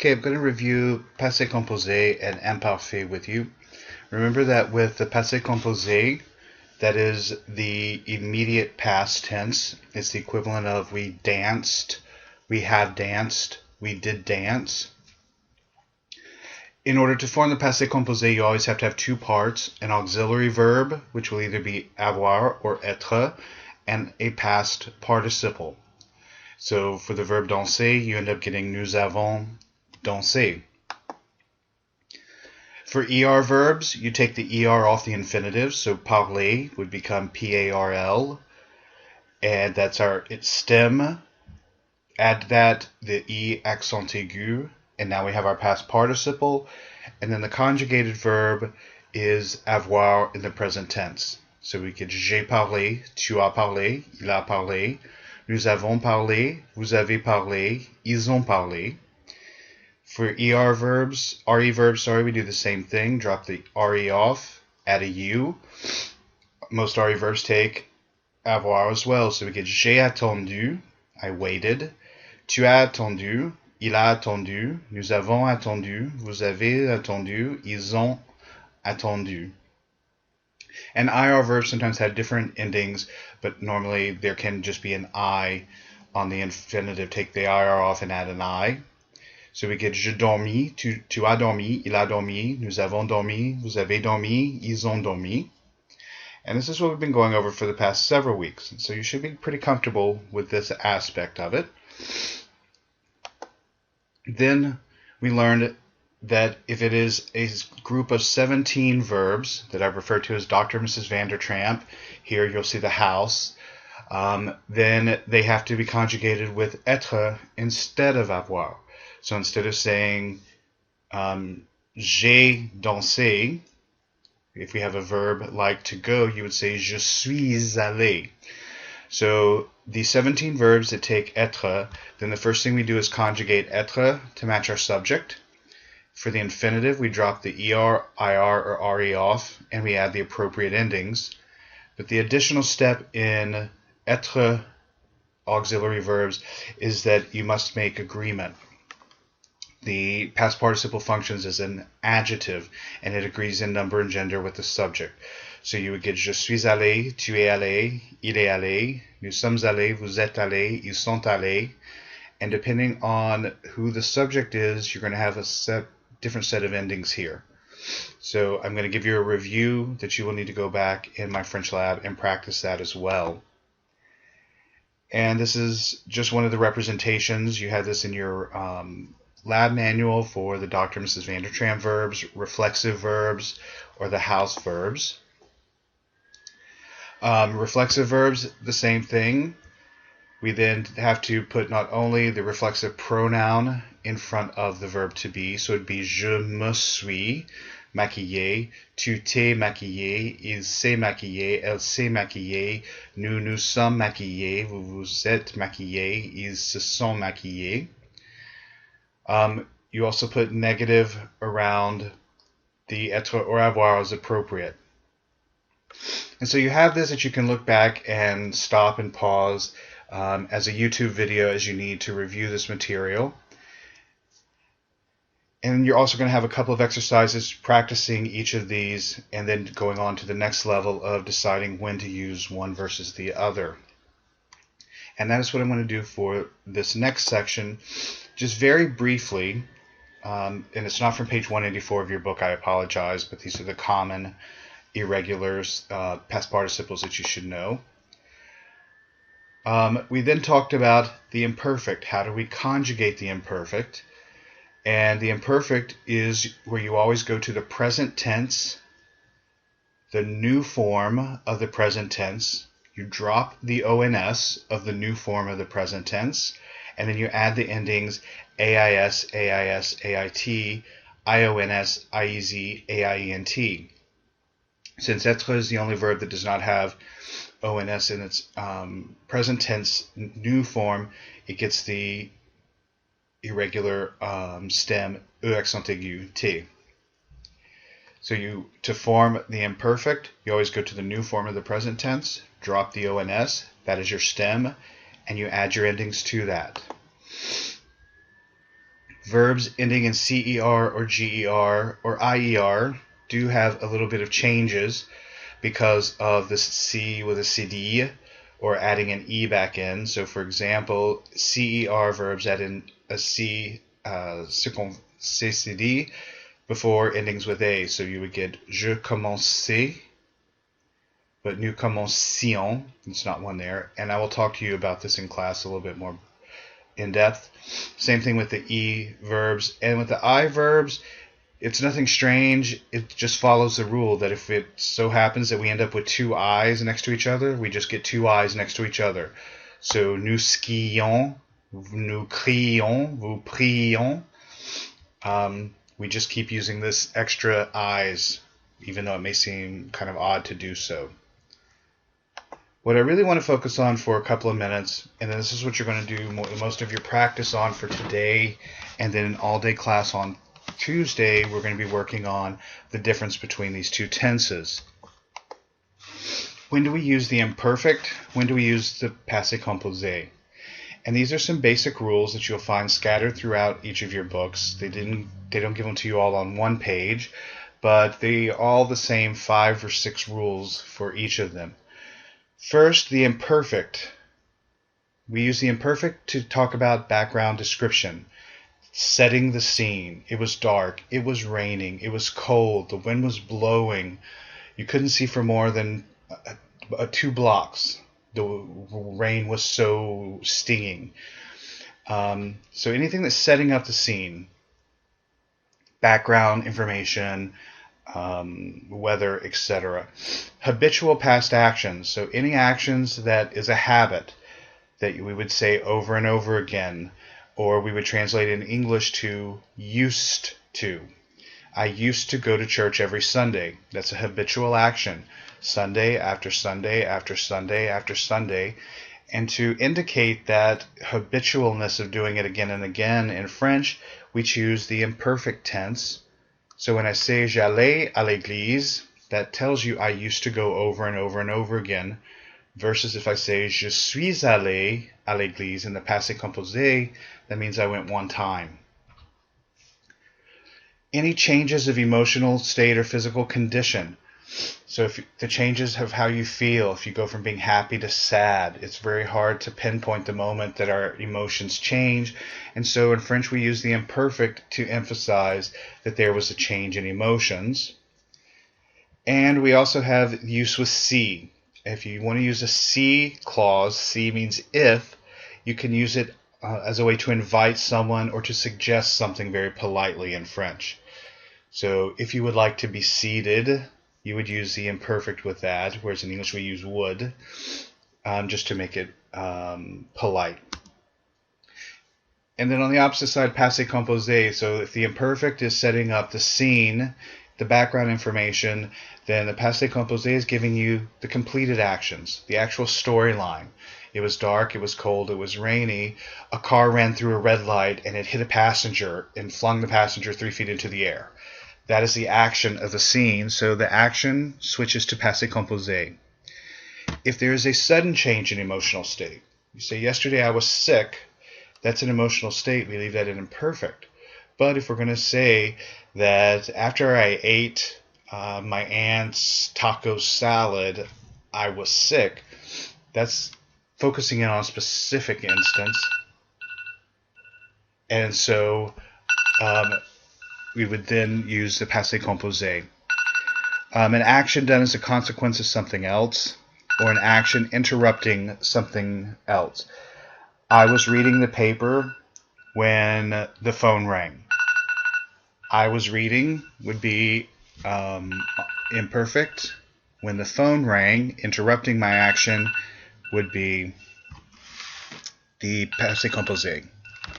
Okay, I'm going to review passé composé and imparfait with you. Remember that with the passé composé, that is the immediate past tense. It's the equivalent of we danced, we have danced, we did dance. In order to form the passé composé, you always have to have two parts, an auxiliary verb, which will either be avoir or être, and a past participle. So for the verb danser, you end up getting nous avons dansé. For ER verbs, you take the ER off the infinitive, so parler would become PARL, and that's our stem. Add that, the E accent aigu, and now we have our past participle, and then the conjugated verb is avoir in the present tense. So we get j'ai parlé, tu as parlé, il a parlé, nous avons parlé, vous avez parlé, ils ont parlé. For RE verbs, we do the same thing. Drop the RE off, add a U. Most RE verbs take avoir as well. So we get j'ai attendu, I waited. Tu as attendu, il a attendu, nous avons attendu, vous avez attendu, ils ont attendu. And IR verbs sometimes have different endings, but normally there can just be an I on the infinitive. Take the IR off and add an I. So we get je dormis, tu as dormi, il a dormi, nous avons dormi, vous avez dormi, ils ont dormi. And this is what we've been going over for the past several weeks. So you should be pretty comfortable with this aspect of it. Then we learned that if it is a group of 17 verbs that I've referred to as Dr. and Mrs. Vandertramp, here you'll see the house, then they have to be conjugated with être instead of avoir. So instead of saying j'ai dansé, if we have a verb like to go, you would say je suis allé. So the 17 verbs that take être, then the first thing we do is conjugate être to match our subject. For the infinitive, we drop the ER, IR, or RE off, and we add the appropriate endings. But the additional step in être auxiliary verbs is that you must make agreement. The past participle functions as an adjective, and it agrees in number and gender with the subject. So you would get je suis allé, tu es allé, il est allé, nous sommes allés, vous êtes allés, ils sont allés. And depending on who the subject is, you're going to have a different set of endings here. So I'm going to give you a review that you will need to go back in my French lab and practice that as well. And this is just one of the representations. You had this in your lab manual for the Dr. and Mrs. Vandertramp verbs, reflexive verbs, or the house verbs. Reflexive verbs, the same thing. We then have to put not only the reflexive pronoun in front of the verb to be, so it'd be je me suis maquillé, tu t'es maquillé, il s'est maquillé, elle s'est maquillée, nous nous sommes maquillés, vous vous êtes maquillés, ils se sont maquillés. You also put negative around the être or avoir as appropriate. And so you have this that you can look back and stop and pause as a YouTube video as you need to review this material. And you're also going to have a couple of exercises practicing each of these and then going on to the next level of deciding when to use one versus the other. And that is what I'm going to do for this next section. Just very briefly, and it's not from page 184 of your book, I apologize, but these are the common irregulars, past participles that you should know. We then talked about the imperfect. How do we conjugate the imperfect? And the imperfect is where you always go to the present tense, the new form of the present tense. You drop the ONS of the new form of the present tense, and then you add the endings AIS, AIS, AIT, IONS, IEZ, AIENT. Since être is the only verb that does not have ONS in its present tense new form, it gets the irregular stem E accent aigu, T. So to form the imperfect, you always go to the new form of the present tense, drop the ONS, that is your stem, and you add your endings to that. Verbs ending in CER or GER or IER do have a little bit of changes because of this C with a CD or adding an E back in. So for example, CER verbs add in a C CCD before endings with A. So you would get je commençais, but nous commencions, it's not one there. And I will talk to you about this in class a little bit more in depth. Same thing with the E verbs. And with the I verbs, it's nothing strange. It just follows the rule that if it so happens that we end up with two I's next to each other, we just get two I's next to each other. So nous skions, nous crions, vous prions. We just keep using this extra I's, even though it may seem kind of odd to do so. What I really want to focus on for a couple of minutes, and then this is what you're going to do most of your practice on for today, and then an all-day class on Tuesday, we're going to be working on the difference between these two tenses. When do we use the imperfect? When do we use the passé composé? And these are some basic rules that you'll find scattered throughout each of your books. They don't give them to you all on one page, but they are all the same 5 or 6 rules for each of them. First, the imperfect. We use the imperfect to talk about background description, setting the scene. It was dark, it was raining, it was cold, the wind was blowing. You couldn't see for more than 2 blocks. The rain was so stinging. So anything that's setting up the scene, background information, weather, etc. Habitual past actions. So any actions that is a habit that we would say over and over again, or we would translate in English to used to. I used to go to church every Sunday. That's a habitual action. Sunday after Sunday after Sunday after Sunday. And to indicate that habitualness of doing it again and again in French, we choose the imperfect tense. So when I say j'allais à l'église, that tells you I used to go over and over and over again, versus if I say je suis allé à l'église in the passé composé, that means I went one time. Any changes of emotional state or physical condition. So if the changes of how you feel, if you go from being happy to sad, it's very hard to pinpoint the moment that our emotions change. And so in French we use the imperfect to emphasize that there was a change in emotions. And we also have use with si. If you want to use a si clause, si means if, you can use it as a way to invite someone or to suggest something very politely in French. So if you would like to be seated, you would use the imperfect with that, whereas in English we use would, just to make it polite. And then on the opposite side, passé composé. So if the imperfect is setting up the scene, the background information, then the passé composé is giving you the completed actions, the actual storyline. It was dark, it was cold, it was rainy, a car ran through a red light and it hit a passenger and flung the passenger 3 feet into the air. That is the action of the scene, so the action switches to passé composé. If there is a sudden change in emotional state, you say, yesterday I was sick, that's an emotional state, we leave that in imperfect. But if we're going to say that after I ate my aunt's taco salad, I was sick, that's focusing in on a specific instance. And so we would then use the passé composé. An action done as a consequence of something else, or an action interrupting something else. I was reading the paper when the phone rang. I was reading would be imperfect. When the phone rang, interrupting my action would be the passé composé.